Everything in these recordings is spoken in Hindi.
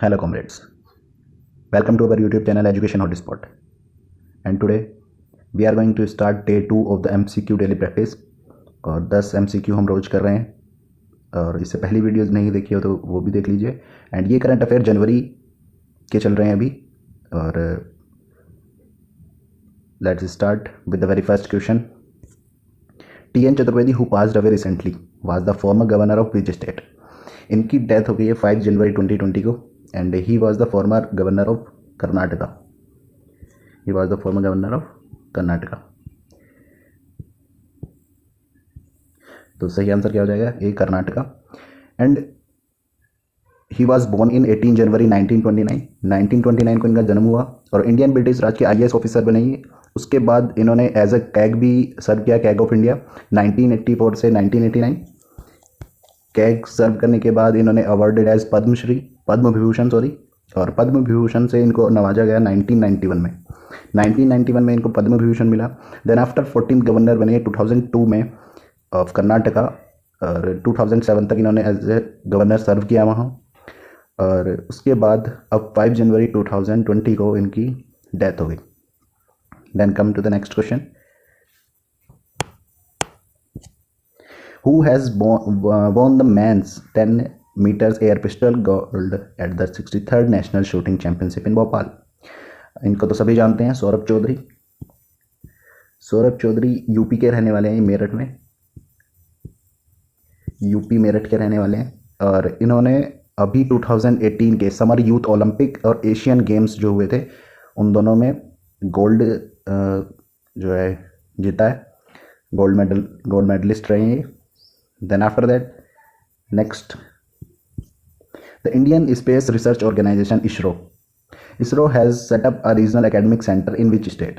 Hello comrades, welcome to our YouTube channel Education Hotspot. And today we are going to start day 2 of the MCQ daily practice. और 10 MCQ हम रोज कर रहे हैं, और इससे पहली वीडियोस नहीं देखी हो तो वो भी देख लीजिए। एंड ये करंट अफेयर जनवरी के चल रहे हैं अभी। और let's start with the very first question. TN Chaturvedi who passed away recently was the former governor of which state. इनकी डेथ हो गई है 5 जनवरी 2020 को, and he was the former governor of Karnataka. He was the former governor of Karnataka. तो सही आंसर क्या हो जाएगा? A, Karnataka. And he was born in 18 January 1929। 1929 को इनका जन्म हुआ और इंडियन ब्रिटिश राज के IAS ऑफिसर बने ये। उसके बाद इन्होंने एज अ कैग भी सर्व किया, कैग ऑफ इंडिया 1984 से 1989। कैग सर्व करने के बाद इन्होंने अवार्डेड एज पद्म विभूषण और पद्म विभूषण से इनको नवाजा गया 1991 में। 1991 में इनको पद्म विभूषण मिला। देन आफ्टर 14 गवर्नर बने 2002 में ऑफ कर्नाटका, और 2007 तक इन्होंने एज ए गवर्नर सर्व किया वहाँ। और उसके बाद अब 5 जनवरी 2020 को इनकी डेथ हो गई। Then come to the next question. Who has won the men's 10 meters air pistol gold at the 63rd National Shooting Championship in Bhopal. इनको तो सभी जानते हैं, सौरभ चौधरी। सौरभ चौधरी यूपी के रहने वाले हैं, मेरठ में, यूपी मेरठ के रहने वाले हैं। और इन्होंने अभी 2018 के समर यूथ ओलंपिक और एशियन गेम्स जो हुए थे उन दोनों में गोल्ड जो है जीता है, गोल्ड मेडलिस्ट रहे हैं। Then after that, next, the Indian Space Research Organization ISRO has set up a regional academic center in which state?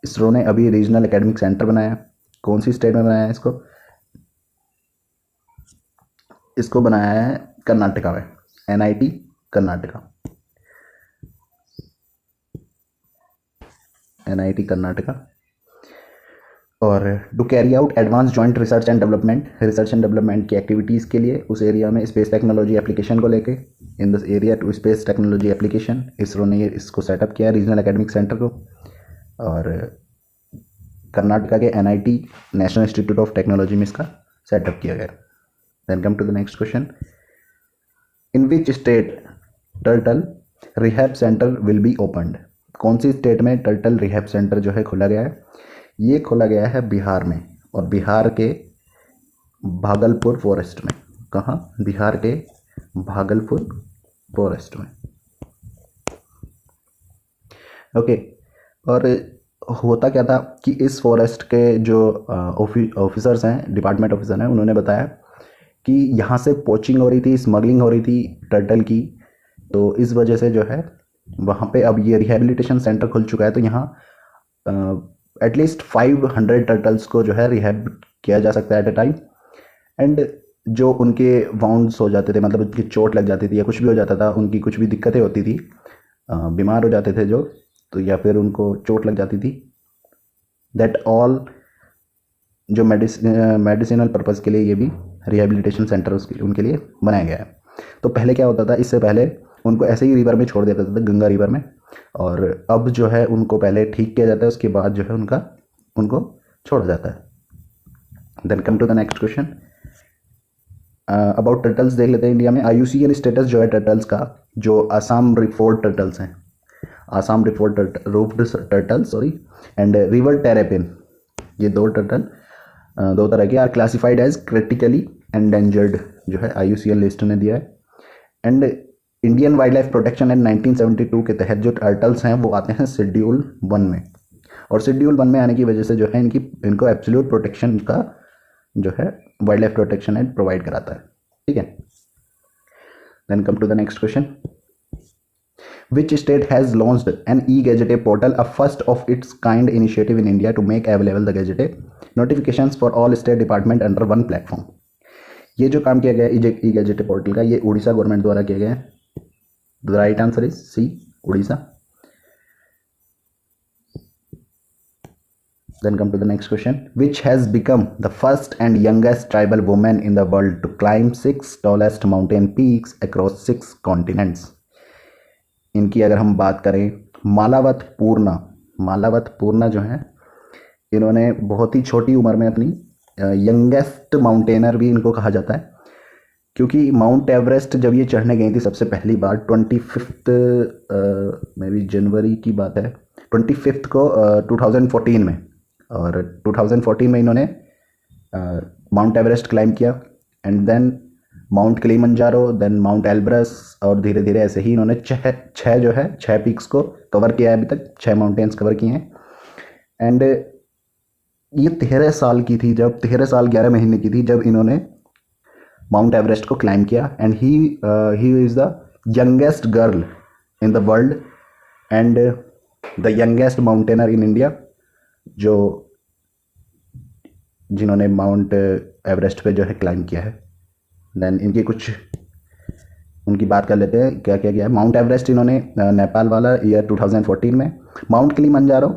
ISRO ने अभी रीजनल एकेडमिक सेंटर बनाया। कौन सी स्टेट में बनाया है इसको? इसको बनाया है कर्नाटका में, NIT कर्नाटका, NIT कर्नाटका। और to carry out advance joint research and development की एक्टिविटीज़ के लिए उस एरिया में स्पेस टेक्नोलॉजी एप्लीकेशन को लेके, in this area to space technology application, ISRO ने इसको सेटअप किया रीजनल एकेडमिक सेंटर को। और कर्नाटका के NIT national institute of technology में इसका सेटअप किया गया। Then come to the next question. In which state turtle rehab centre will be opened. कौन सी स्टेट में टर्टल रिहैब सेंटर जो है खोला गया है? ये खोला गया है बिहार में, और बिहार के भागलपुर फॉरेस्ट में। कहाँ? बिहार के भागलपुर फॉरेस्ट में। ओके। और होता क्या था कि इस फॉरेस्ट के जो ऑफिसर्स हैं, डिपार्टमेंट ऑफिसर हैं, उन्होंने बताया कि यहाँ से पोचिंग हो रही थी, स्मगलिंग हो रही थी टर्टल की। तो इस वजह से जो है वहाँ पे अब ये रिहेबिलिटेशन सेंटर खुल चुका है। तो यहाँ एटलीस्ट 500 टर्टल्स को जो है रिहैब किया जा सकता है एट अ टाइम। एंड जो उनके वाउंड्स हो जाते थे, मतलब उनकी चोट लग जाती थी या कुछ भी हो जाता था, उनकी कुछ भी दिक्कतें होती थी, बीमार हो जाते थे जो, तो या फिर उनको चोट लग जाती थी, दैट ऑल जो मेडिसिनल पर्पज़ के लिए ये भी रिहेबिलिटेशन सेंटर उनके लिए बनाया गया है। तो पहले क्या होता था, इससे पहले उनको ऐसे ही रिवर में छोड़ देता था, गंगा रिवर में, और अब जो है उनको पहले ठीक किया जाता है, उसके बाद जो है उनको छोड़ा जाता है। Then come to the next question about turtles देख लेते हैं इंडिया में। IUCN स्टेटस जो है टर्टल्स का, जो आसाम रिफोर्ड टर्टल्स हैं, Assam roofed turtle and river terrapin, ये दो तरह के are classified as critically endangered, जो है IUCN लिस्ट ने दिया है। And Indian wild life protection act 1972 के तहत जो टर्टल्स हैं वो आते हैं शेड्यूल 1 में, और शेड्यूल 1 में आने की वजह से जो है इनको एब्सोल्यूट प्रोटेक्शन का जो है wild life protection act provide कराता है। ठीक है। Then come to the next question. Which state has launched an e-gazette portal, a first of its kind initiative in India to make available the gazette notifications for all state department under one platform. ये जो काम किया गया है e-गैजेटे पोर्टल का, ये उड़ीसा गवर्नमेंट द्वारा किया गया है। The right answer is C, Odisha. Then come to the next question. Which has become the first and youngest tribal woman in the world to climb 6 tallest mountain peaks across 6 continents? इनकी अगर हम बात करें, मालावत पूर्णा जो है, इन्होंने बहुत ही छोटी उम्र में अपनी यंगेस्ट माउंटेनर भी इनको कहा जाता है, क्योंकि माउंट एवरेस्ट जब ये चढ़ने गई थी सबसे पहली बार 25 में भी जनवरी की बात है, 25 को 2014 में, और 2014 में इन्होंने माउंट एवरेस्ट क्लाइम किया, and then Mount Kilimanjaro, then Mount Elbrus, और धीरे धीरे ऐसे ही इन्होंने छः पीक्स को कवर किया है, अभी तक 6 माउंटेन्स कवर किए हैं। एंड ये 13 साल की थी, जब 13 साल 11 महीने की थी जब इन्होंने माउंट एवरेस्ट को क्लाइम किया, and he is the youngest girl in the world and the youngest mountaineer in India, जिन्होंने माउंट एवरेस्ट पे जो है क्लाइम किया है। देन उनकी बात कर लेते हैं, क्या क्या किया है। माउंट एवरेस्ट इन्होंने नेपाल वाला ईयर 2014 में, माउंट किलिमंजारो,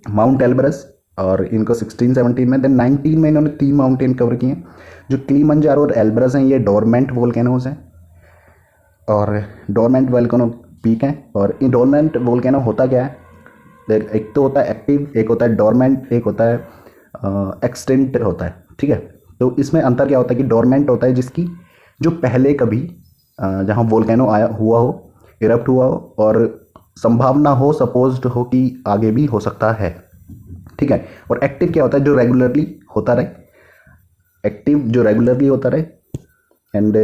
माउंट एल्ब्रस, और इनको 16-17 में, देन 19 में इन्होंने 3 माउंटेन कवर किए। जो किलिमंजारो और एल्ब्रस हैं, ये डोरमेंट वोल्केनोज हैं, और डोरमेंट वोल्केनो पीक हैं। और इन डोरमेंट वोल्केनो होता क्या है, एक तो होता है एक्टिव, एक होता है डोरमेंट, एक होता है एक्सटिंक्ट होता है, ठीक है। तो इसमें अंतर क्या होता है कि डोरमेंट होता है जिसकी जो पहले कभी जहाँ वोल्केनो हुआ हो, इरप्ट हुआ हो, और संभावना हो, सपोज्ड हो कि आगे भी हो सकता है, ठीक है। और एक्टिव क्या होता है, जो रेगुलरली होता रहे, एंड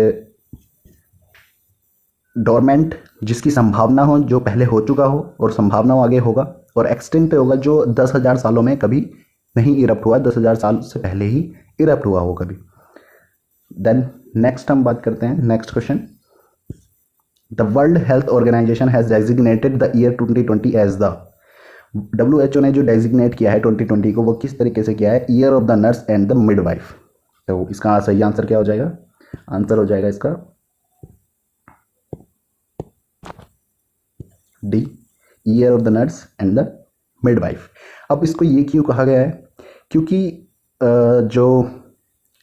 डोरमेंट जिसकी संभावना हो, जो पहले हो चुका हो और संभावना हो आगे होगा, और एक्सटिंक्ट होगा जो 10,000 सालों में कभी नहीं इरप्ट हुआ, 10,000 साल से पहले ही इरप्ट हुआ हो कभी। देन नेक्स्ट हम बात करते हैं, next question, the World Health Organization has designated the year 2020 as the, WHO ने जो डेजिग्नेट किया है 2020 को, वो किस तरीके से किया है, year of the nurse and the midwife. तो इसका सही आंसर क्या हो जाएगा, आंसर हो जाएगा इसका D, year of the nurse and the midwife. अब इसको ये क्यों कहा गया है, क्योंकि जो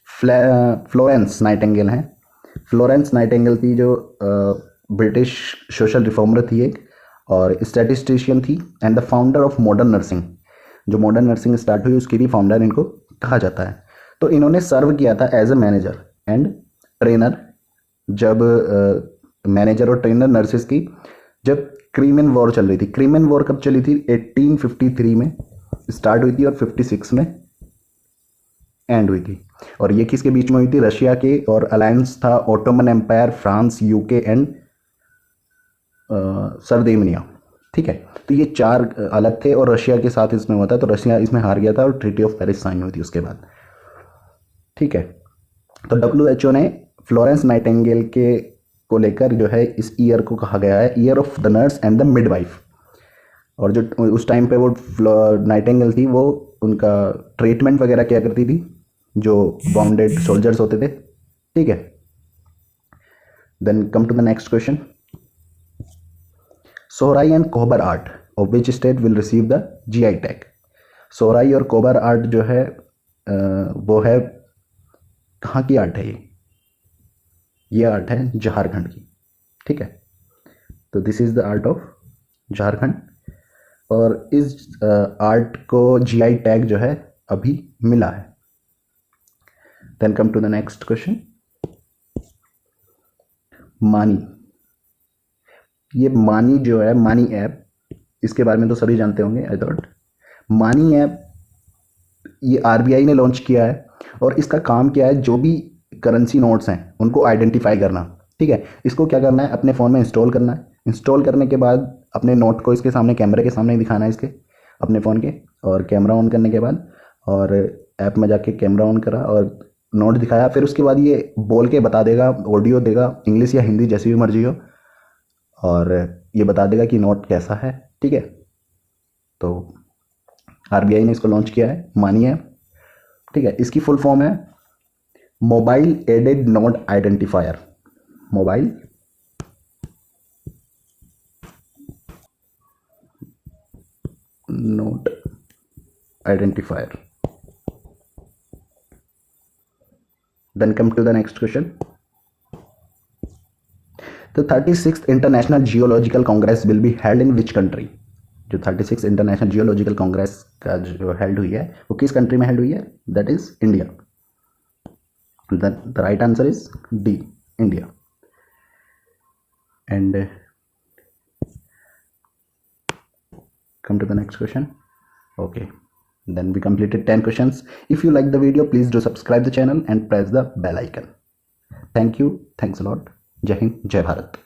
फ्लोरेंस नाइटिंगेल हैं, फ्लोरेंस नाइटिंगेल थी जो ब्रिटिश सोशल रिफॉर्मर थी एक, और स्टैटिस्टिशियन थी, and the founder of modern nursing. जो मॉडर्न नर्सिंग स्टार्ट हुई उसकी भी फाउंडर इनको कहा जाता है। तो इन्होंने सर्व किया था as a manager and trainer, जब मैनेजर और ट्रेनर नर्सिस की, जब क्रीमियन वॉर चल रही थी। क्रीमियन वॉर कब चली थी, 1853 में स्टार्ट हुई थी और 56 में एंड हुई थी। और ये किसके बीच में हुई थी, रशिया के, और अलायंस था Ottoman empire, France, UK and Sardinia, ठीक है। तो ये 4 अलग थे और रशिया के साथ इसमें हुआ था, तो रशिया इसमें हार गया था और ट्रीटी ऑफ पेरिस साइन हुई थी उसके बाद, ठीक है। तो WHO ने फ्लोरेंस नाइटिंगेल के को लेकर जो है इस ईयर को कहा गया है year of the nurse and the midwife. और जो उस टाइम पे वो नाइटिंगेल थी, वो उनका ट्रीटमेंट वगैरह क्या करती थी, जो बाउंडेड सोल्जर्स होते थे, ठीक है। Then come to the next question, Sohrai and Kohbar art of which state will receive the GI tag. Sohrai और कोबर आर्ट जो है वो है, कहाँ की आर्ट है ये आर्ट है झारखंड की, ठीक है। तो this is the art of Jharkhand, और इस आर्ट को GI टैग जो है अभी मिला है। Then come to the next question, मानी। ये मानी जो है, मानी ऐप, इसके बारे में तो सभी जानते होंगे आई थॉट। मानी ऐप ये RBI ने लॉन्च किया है, और इसका काम क्या है, जो भी करेंसी नोट्स हैं उनको आइडेंटिफाई करना, ठीक है। इसको क्या करना है, अपने फ़ोन में इंस्टॉल करना है। इंस्टॉल करने के बाद अपने नोट को इसके सामने, कैमरे के सामने दिखाना है, इसके अपने फ़ोन के, और कैमरा ऑन करने के बाद, और ऐप में जाके कैमरा ऑन करा और नोट दिखाया, फिर उसके बाद ये बोल के बता देगा, ऑडियो देगा, इंग्लिश या हिंदी जैसी भी मर्जी हो, और ये बता देगा कि नोट कैसा है, ठीक है। तो RBI ने इसको लॉन्च किया है, मानिए, ठीक है। इसकी फुल फॉर्म है mobile added note identifier, mobile note identifier. Then come to the next question, तो 36th international geological congress will be held in which country? जो 36 इंटरनेशनल जियोलॉजिकल कांग्रेस का जो हेल्ड हुई है वो किस कंट्री में हेल्ड हुई है? That is India. The right answer is D, India. And come to the next question. Okay, then we completed 10 questions. If you like the video, please do subscribe the channel and press the bell icon. Thank you. Thanks a lot. Jai Hind, Jai Bharat.